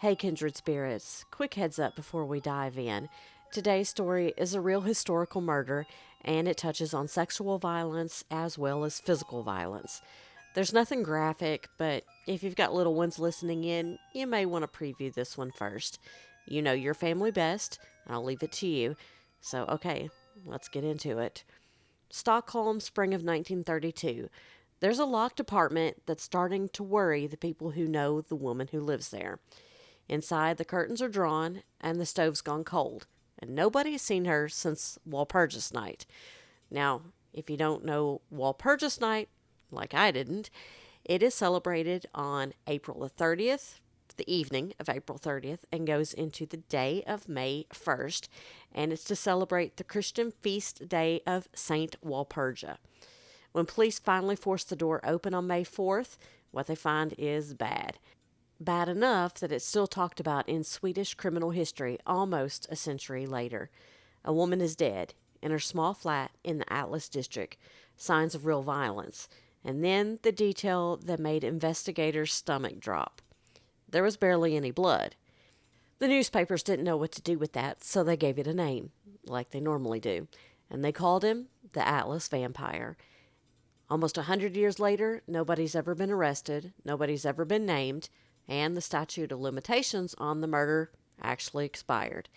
Hey, kindred spirits, quick heads up before we dive in. Today's story is a real historical murder, and it touches on sexual violence as well as physical violence. There's nothing graphic, but if you've got little ones listening in, you may want to preview this one first. You know your family best, and I'll leave it to you. So, okay, let's get into it. Stockholm, spring of 1932. There's a locked apartment that's starting to worry the people who know the woman who lives there. Inside, the curtains are drawn and the stove's gone cold, and nobody's seen her since Walpurgis night. Now, if you don't know Walpurgis night, like I didn't, it is celebrated on April the 30th, the evening of April 30th, and goes into the day of May 1st, and it's to celebrate the Christian feast day of Saint Walpurga. When police finally force the door open on May 4th, what they find is bad. Bad enough that it's still talked about in Swedish criminal history almost a century later. A woman is dead in her small flat in the Atlas district, signs of real violence, and then the detail that made investigators' stomach drop. There was barely any blood. The newspapers didn't know what to do with that, so they gave it a name, like they normally do, and they called him the Atlas Vampire. Almost 100 years later, nobody's ever been arrested, nobody's ever been named, and the statute of limitations on the murder actually expired.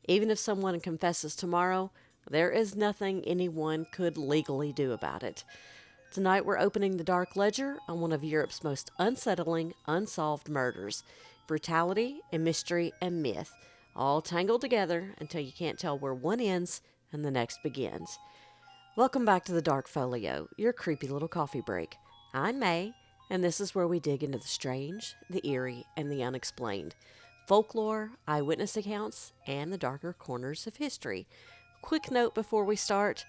Even if someone confesses tomorrow, there is nothing anyone could legally do about it. Tonight we're opening the Dark Ledger on one of Europe's most unsettling, unsolved murders. Brutality and mystery and myth, all tangled together until you can't tell where one ends and the next begins. Welcome back to the Dark Folio, your creepy little coffee break. I'm May, and this is where we dig into the strange, the eerie, and the unexplained. Folklore, eyewitness accounts, and the darker corners of history. Quick note before we start,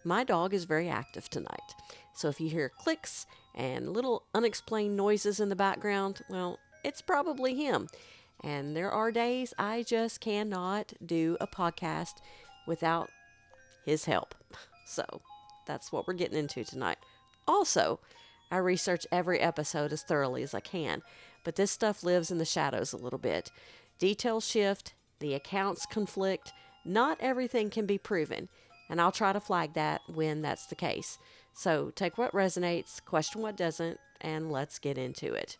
my dog is very active tonight. So if you hear clicks and little unexplained noises in the background, well, it's probably him. And there are days I just cannot do a podcast without his help. So that's what we're getting into tonight. Also, I research every episode as thoroughly as I can, but this stuff lives in the shadows a little bit. Details shift, the accounts conflict, not everything can be proven, and I'll try to flag that when that's the case. So take what resonates, question what doesn't, and let's get into it.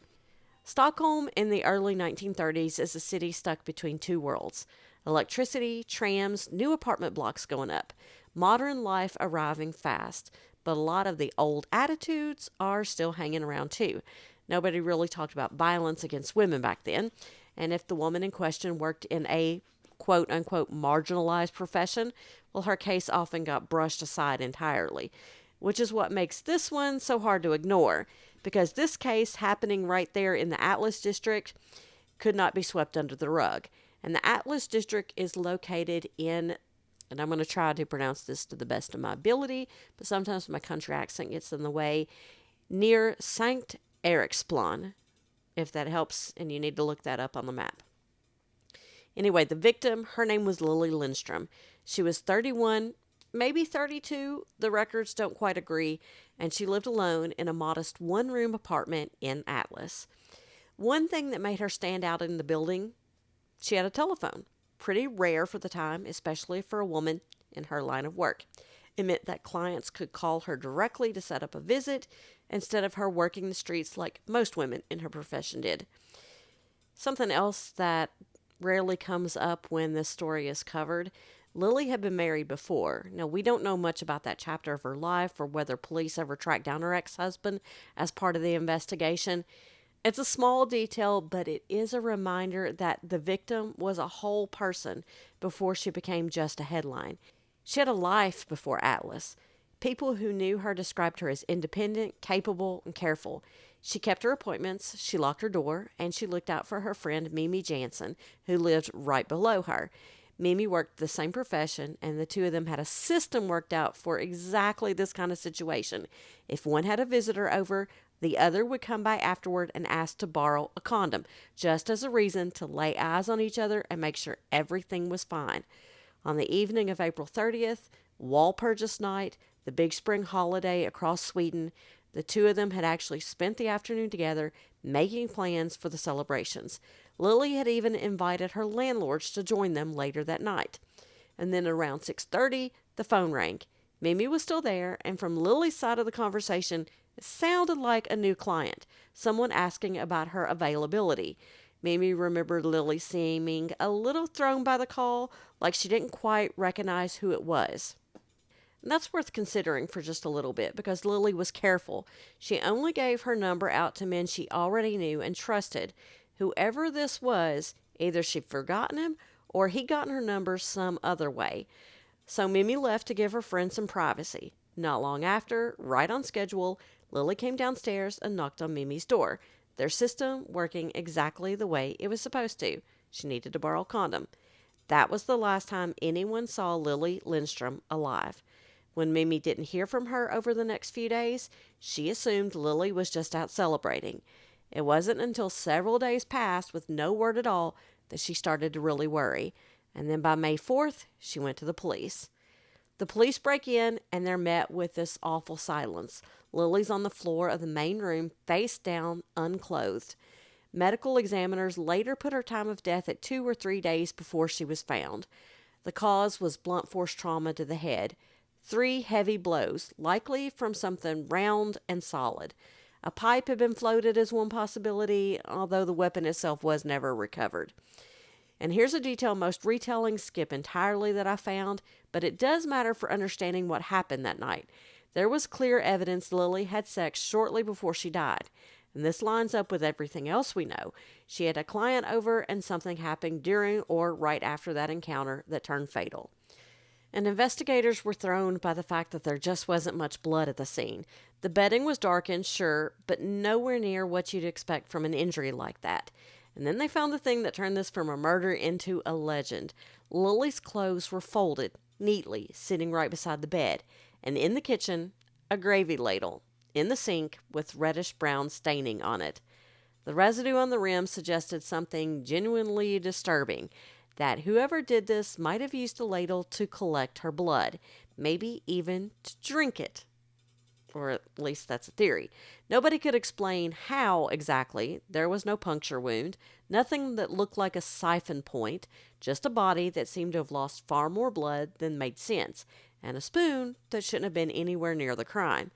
Stockholm in the early 1930s is a city stuck between two worlds. Electricity, trams, new apartment blocks going up, modern life arriving fast. But a lot of the old attitudes are still hanging around too. Nobody really talked about violence against women back then. And if the woman in question worked in a quote-unquote marginalized profession, well, her case often got brushed aside entirely. Which is what makes this one so hard to ignore. Because this case happening right there in the Atlas district could not be swept under the rug. And the Atlas district is located in, and I'm going to try to pronounce this to the best of my ability, but sometimes my country accent gets in the way, near Sankt Eriksplan, if that helps, and you need to look that up on the map. Anyway, the victim, her name was Lilly Lindeström. She was 31, maybe 32, the records don't quite agree, and she lived alone in a modest one-room apartment in Atlas. One thing that made her stand out in the building, she had a telephone. Pretty rare for the time, especially for a woman in her line of work. It meant that clients could call her directly to set up a visit instead of her working the streets like most women in her profession did. Something else that rarely comes up when this story is covered, Lilly had been married before. Now, we don't know much about that chapter of her life or whether police ever tracked down her ex-husband as part of the investigation. It's a small detail, but it is a reminder that the victim was a whole person before she became just a headline. She had a life before Atlas. People who knew her described her as independent, capable, and careful. She kept her appointments, she locked her door, and she looked out for her friend Mimi Jansen, who lived right below her. Mimi worked the same profession, and the two of them had a system worked out for exactly this kind of situation. If one had a visitor over, the other would come by afterward and ask to borrow a condom, just as a reason to lay eyes on each other and make sure everything was fine. On the evening of April 30th, Walpurgis night, the big spring holiday across Sweden, The two of them had actually spent the afternoon together making plans for the celebrations. Lilly had even invited her landlords to join them later that night. And then around 6:30, the phone rang. Mimi was still there, and from Lily's side of the conversation, it sounded like a new client, someone asking about her availability. Mimi remembered Lily seeming a little thrown by the call, like she didn't quite recognize who it was. And that's worth considering for just a little bit because Lily was careful. She only gave her number out to men she already knew and trusted. Whoever this was, either she'd forgotten him or he'd gotten her number some other way. So Mimi left to give her friend some privacy. Not long after, right on schedule, Lily came downstairs and knocked on Mimi's door, their system working exactly the way it was supposed to. She needed to borrow a condom. That was the last time anyone saw Lilly Lindeström alive. When Mimi didn't hear from her over the next few days, she assumed Lily was just out celebrating. It wasn't until several days passed with no word at all that she started to really worry. And then by May 4th, she went to the police. The police break in and they're met with this awful silence. Lily's on the floor of the main room, face down, unclothed. Medical examiners later put her time of death at 2 or 3 days before she was found. The cause was blunt force trauma to the head. 3 heavy blows, likely from something round and solid. A pipe had been floated as one possibility, although the weapon itself was never recovered. And here's a detail most retellings skip entirely that I found, but it does matter for understanding what happened that night. There was clear evidence Lily had sex shortly before she died. And this lines up with everything else we know. She had a client over and something happened during or right after that encounter that turned fatal. And investigators were thrown by the fact that there just wasn't much blood at the scene. The bedding was darkened, sure, but nowhere near what you'd expect from an injury like that. And then they found the thing that turned this from a murder into a legend. Lily's clothes were folded neatly, sitting right beside the bed. And in the kitchen, a gravy ladle in the sink with reddish-brown staining on it. The residue on the rim suggested something genuinely disturbing, that whoever did this might have used the ladle to collect her blood, maybe even to drink it. Or at least that's a theory. Nobody could explain how exactly. There was no puncture wound, nothing that looked like a siphon point, just a body that seemed to have lost far more blood than made sense, and a spoon that shouldn't have been anywhere near the crime.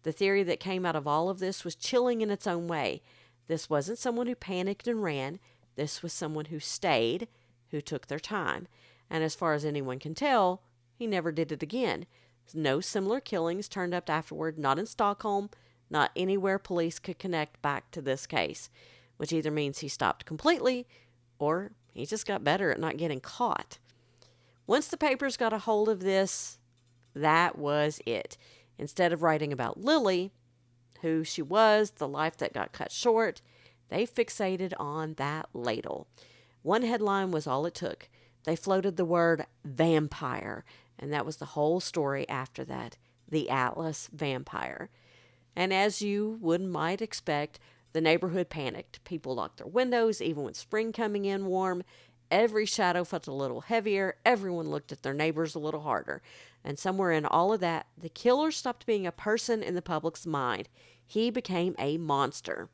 The theory that came out of all of this was chilling in its own way. This wasn't someone who panicked and ran. This was someone who stayed, who took their time. And as far as anyone can tell, he never did it again. No similar killings turned up afterward, not in Stockholm, not anywhere police could connect back to this case, which either means he stopped completely or he just got better at not getting caught. Once the papers got a hold of this, that was it. Instead of writing about Lily, who she was, the life that got cut short, they fixated on that ladle. One headline was all it took. They floated the word vampire, and that was the whole story after that. The Atlas vampire. And as you might expect, the neighborhood panicked. People locked their windows, even with spring coming in warm. Every shadow felt a little heavier. Everyone looked at their neighbors a little harder. And somewhere in all of that, the killer stopped being a person in the public's mind. He became a monster.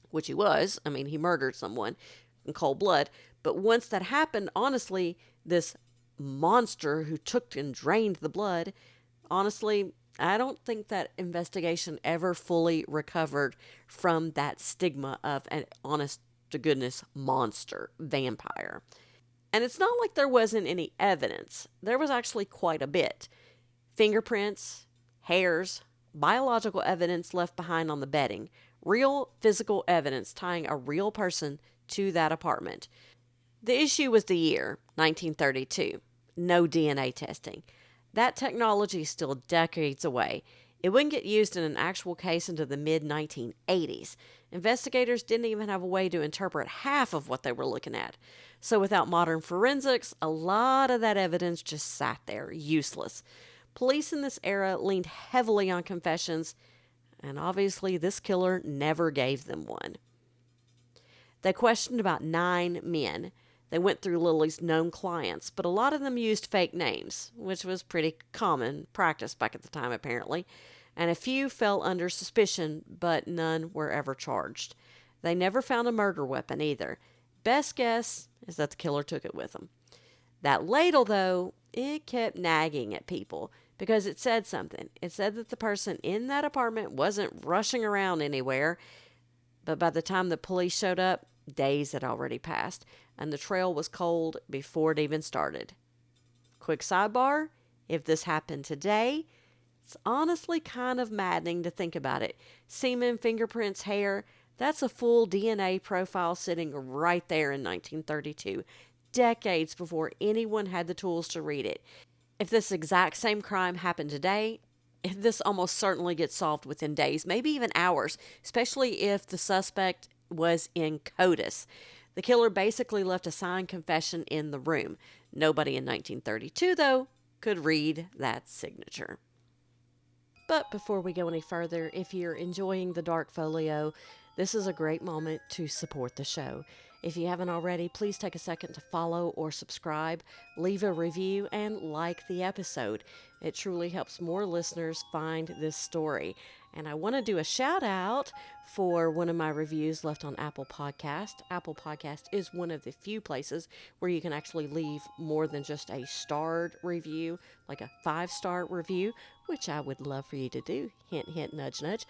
Which he was. I mean, he murdered someone in cold blood. But once that happened, honestly, this monster who took and drained the blood, honestly, I don't think that investigation ever fully recovered from that stigma of an honest-to-goodness monster, vampire. And it's not like there wasn't any evidence. There was actually quite a bit. Fingerprints, hairs, biological evidence left behind on the bedding, real physical evidence tying a real person to that apartment. The issue was the year, 1932. No DNA testing. That technology is still decades away. It wouldn't get used in an actual case until the mid-1980s. Investigators didn't even have a way to interpret half of what they were looking at. So without modern forensics, a lot of that evidence just sat there, useless. Police in this era leaned heavily on confessions, and obviously this killer never gave them one. They questioned about 9 men. They went through Lily's known clients, but a lot of them used fake names, which was pretty common practice back at the time, apparently. and a few fell under suspicion, but none were ever charged. They never found a murder weapon either. Best guess is that the killer took it with him. That ladle, though, it kept nagging at people because it said something. It said that the person in that apartment wasn't rushing around anywhere, but by the time the police showed up, days had already passed, and the trail was cold before it even started. Quick sidebar, if this happened today, it's honestly kind of maddening to think about it. Semen, fingerprints, hair, that's a full DNA profile sitting right there in 1932, decades before anyone had the tools to read it. If this exact same crime happened today, this almost certainly gets solved within days, maybe even hours, especially if the suspect was in CODIS. The killer basically left a signed confession in the room. Nobody in 1932, though, could read that signature. But before we go any further, if you're enjoying the Dark Folio, this is a great moment to support the show. If you haven't already, please take a second to follow or subscribe, leave a review, and like the episode. It truly helps more listeners find this story. And I want to do a shout out for one of my reviews left on Apple Podcast. Apple Podcast is one of the few places where you can actually leave more than just a starred review, like a 5-star review, which I would love for you to do. Hint, hint, nudge, nudge.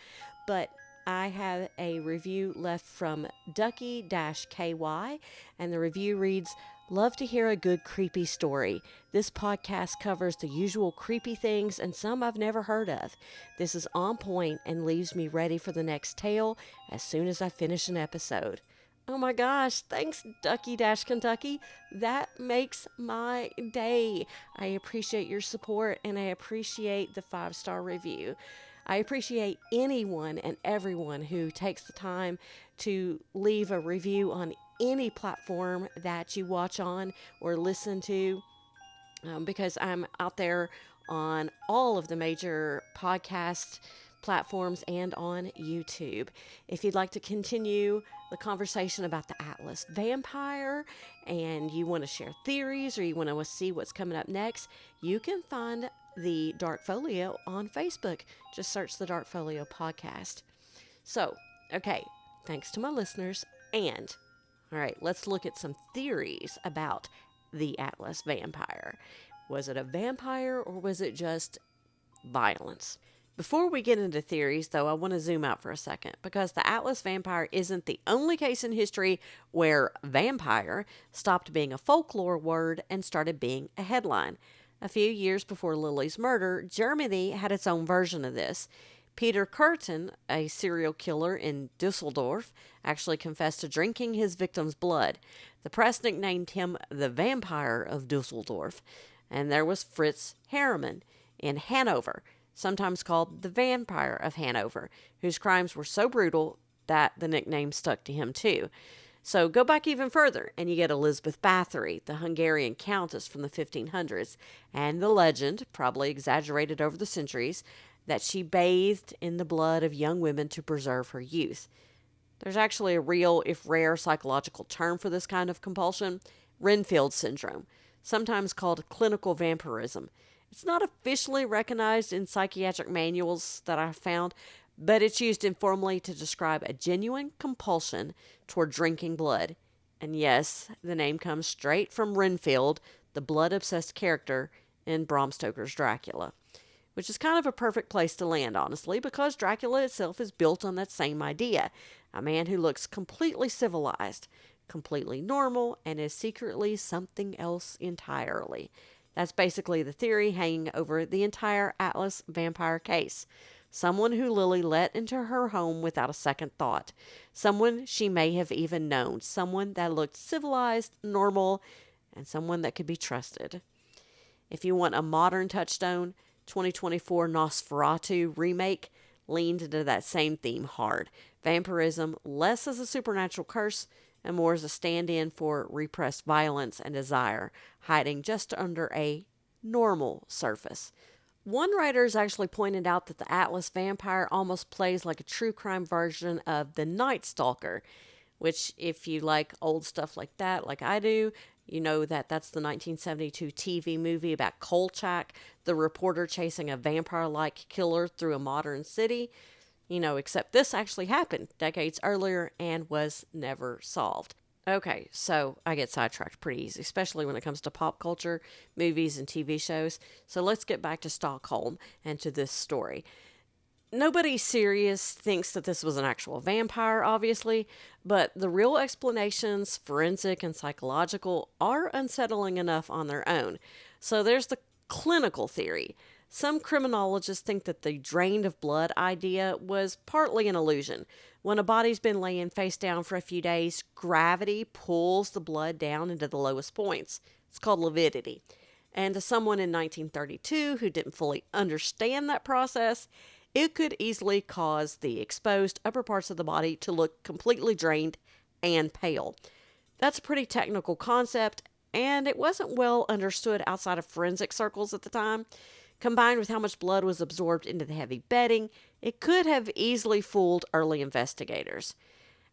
But I have a review left from Ducky-KY, and the review reads, "Love to hear a good creepy story. This podcast covers the usual creepy things and some I've never heard of. This is on point and leaves me ready for the next tale as soon as I finish an episode." Oh my gosh, thanks Ducky-Kentucky. That makes my day. I appreciate your support and I appreciate the 5-star review. I appreciate anyone and everyone who takes the time to leave a review on any platform that you watch on or listen to, because I'm out there on all of the major podcast platforms and on YouTube. If you'd like to continue the conversation about the Atlas Vampire and you want to share theories or you want to see what's coming up next, you can find the Dark Folio on Facebook. Just search the Dark Folio podcast. So, okay, thanks to my listeners. And, all right, let's look at some theories about the Atlas Vampire. Was it a vampire or was it just violence? Before we get into theories, though, I want to zoom out for a second because the Atlas Vampire isn't the only case in history where vampire stopped being a folklore word and started being a headline. A few years before Lilly's murder, Germany had its own version of this. Peter Curtin, a serial killer in Dusseldorf, actually confessed to drinking his victim's blood. The press nicknamed him the Vampire of Dusseldorf. And there was Fritz Harriman in Hanover, sometimes called the Vampire of Hanover, whose crimes were so brutal that the nickname stuck to him too. So go back even further, and you get Elizabeth Bathory, the Hungarian countess from the 1500s, and the legend, probably exaggerated over the centuries, that she bathed in the blood of young women to preserve her youth. There's actually a real, if rare, psychological term for this kind of compulsion, Renfield syndrome, sometimes called clinical vampirism. It's not officially recognized in psychiatric manuals that I've found, but it's used informally to describe a genuine compulsion toward drinking blood. And yes, the name comes straight from Renfield, the blood-obsessed character in Bram Stoker's Dracula, which is kind of a perfect place to land, honestly, because Dracula itself is built on that same idea. A man who looks completely civilized, completely normal, and is secretly something else entirely. That's basically the theory hanging over the entire Atlas Vampire case. Someone who Lilly let into her home without a second thought. Someone she may have even known. Someone that looked civilized, normal, and someone that could be trusted. If you want a modern touchstone, 2024 Nosferatu remake leaned into that same theme hard. Vampirism less as a supernatural curse and more as a stand-in for repressed violence and desire, hiding just under a normal surface. One writer has actually pointed out that the Atlas Vampire almost plays like a true crime version of the Night Stalker, which, if you like old stuff like that, like I do, You know that's the 1972 TV movie about Kolchak, the reporter chasing a vampire-like killer through a modern city. Except this actually happened decades earlier and was never solved. Okay, so I get sidetracked pretty easy, especially when it comes to pop culture, movies, and TV shows. So let's get back to Stockholm and to this story. Nobody serious thinks that this was an actual vampire, obviously, but the real explanations, forensic and psychological, are unsettling enough on their own. So there's the clinical theory. Some criminologists think that the drained of blood idea was partly an illusion. When a body's been laying face down for a few days, gravity pulls the blood down into the lowest points. It's called lividity. And to someone in 1932 who didn't fully understand that process, it could easily cause the exposed upper parts of the body to look completely drained and pale. That's a pretty technical concept, and it wasn't well understood outside of forensic circles at the time. Combined with how much blood was absorbed into the heavy bedding, it could have easily fooled early investigators.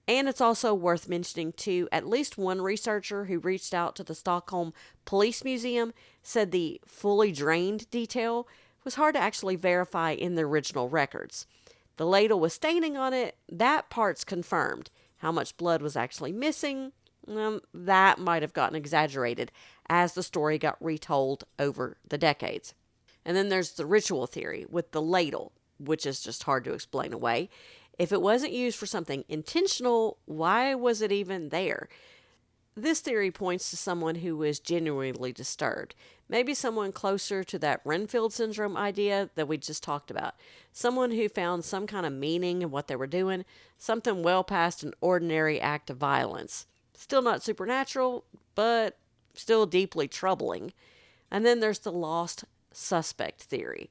And it's also worth mentioning, too, at least one researcher who reached out to the Stockholm Police Museum said the fully drained detail was hard to actually verify in the original records. The ladle with staining on it, that part's confirmed. How much blood was actually missing, that might have gotten exaggerated as the story got retold over the decades. And then there's the ritual theory with the ladle, which is just hard to explain away. If it wasn't used for something intentional, why was it even there? This theory points to someone who was genuinely disturbed. Maybe someone closer to that Renfield syndrome idea that we just talked about. Someone who found some kind of meaning in what they were doing, something well past an ordinary act of violence. Still not supernatural, but still deeply troubling. And then there's the lost suspect theory.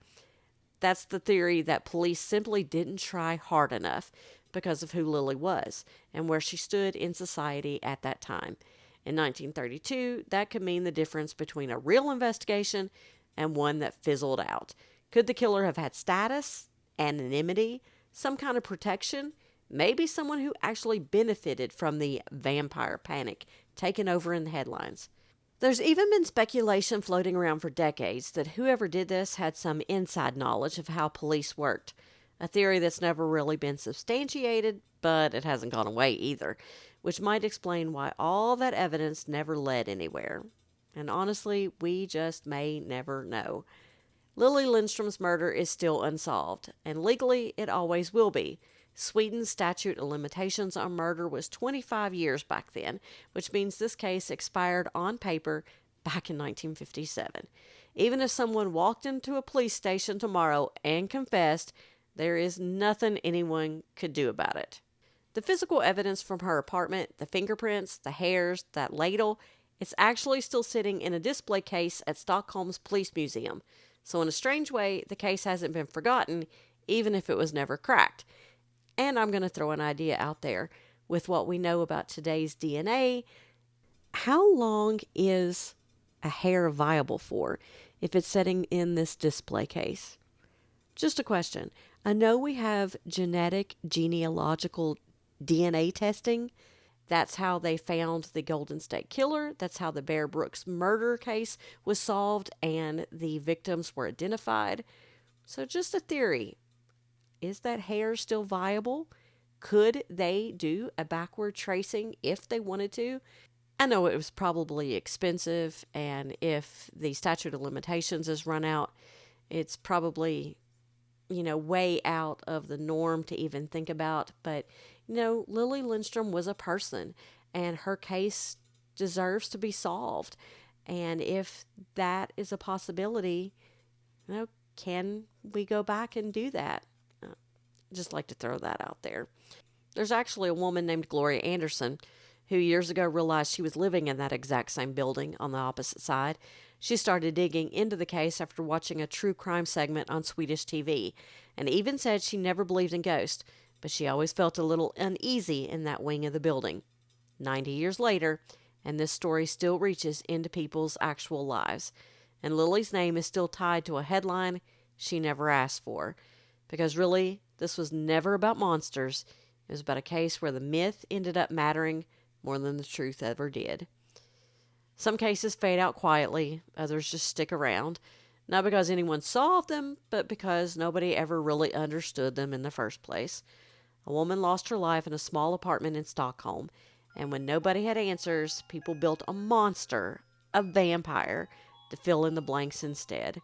That's the theory that police simply didn't try hard enough because of who Lilly was and where she stood in society at that time. In 1932, that could mean the difference between a real investigation and one that fizzled out. Could the killer have had status, anonymity, some kind of protection? Maybe someone who actually benefited from the vampire panic taken over in the headlines. There's even been speculation floating around for decades that whoever did this had some inside knowledge of how police worked. A theory that's never really been substantiated, but it hasn't gone away either, which might explain why all that evidence never led anywhere. And honestly, we just may never know. Lilly Lindström's murder is still unsolved, and legally it always will be. Sweden's statute of limitations on murder was 25 years back then, which means this case expired on paper back in 1957. Even if someone walked into a police station tomorrow and confessed, there is nothing anyone could do about it. The physical evidence from her apartment, the fingerprints, the hairs, that ladle, it's actually still sitting in a display case at Stockholm's Police Museum. So in a strange way, the case hasn't been forgotten, even if it was never cracked. And I'm going to throw an idea out there. With what we know about today's DNA, how long is a hair viable for if it's sitting in this display case? Just a question. I know we have genealogical DNA testing. That's how they found the Golden State Killer. That's how the Bear Brooks murder case was solved and the victims were identified. So just a theory. Is that hair still viable? Could they do a backward tracing if they wanted to? I know it was probably expensive, and if the statute of limitations is run out, it's probably, way out of the norm to even think about. But, Lilly Lindström was a person, and her case deserves to be solved. And if that is a possibility, can we go back and do that? Just like to throw that out there. There's actually a woman named Gloria Anderson who years ago realized she was living in that exact same building on the opposite side. She started digging into the case after watching a true crime segment on Swedish TV, and even said she never believed in ghosts, but she always felt a little uneasy in that wing of the building. 90 years later, and this story still reaches into people's actual lives. And Lily's name is still tied to a headline she never asked for. Because really, this was never about monsters. It was about a case where the myth ended up mattering more than the truth ever did. Some cases fade out quietly, others just stick around, not because anyone solved them, but because nobody ever really understood them in the first place. A woman lost her life in a small apartment in Stockholm, and when nobody had answers, people built a monster, a vampire, to fill in the blanks instead.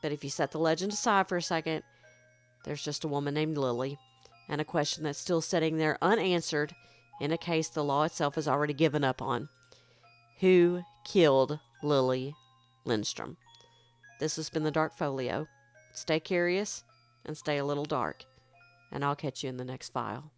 But if you set the legend aside for a second, there's just a woman named Lilly, and a question that's still sitting there unanswered in a case the law itself has already given up on. Who killed Lilly Lindeström? This has been the Dark Folio. Stay curious and stay a little dark, and I'll catch you in the next file.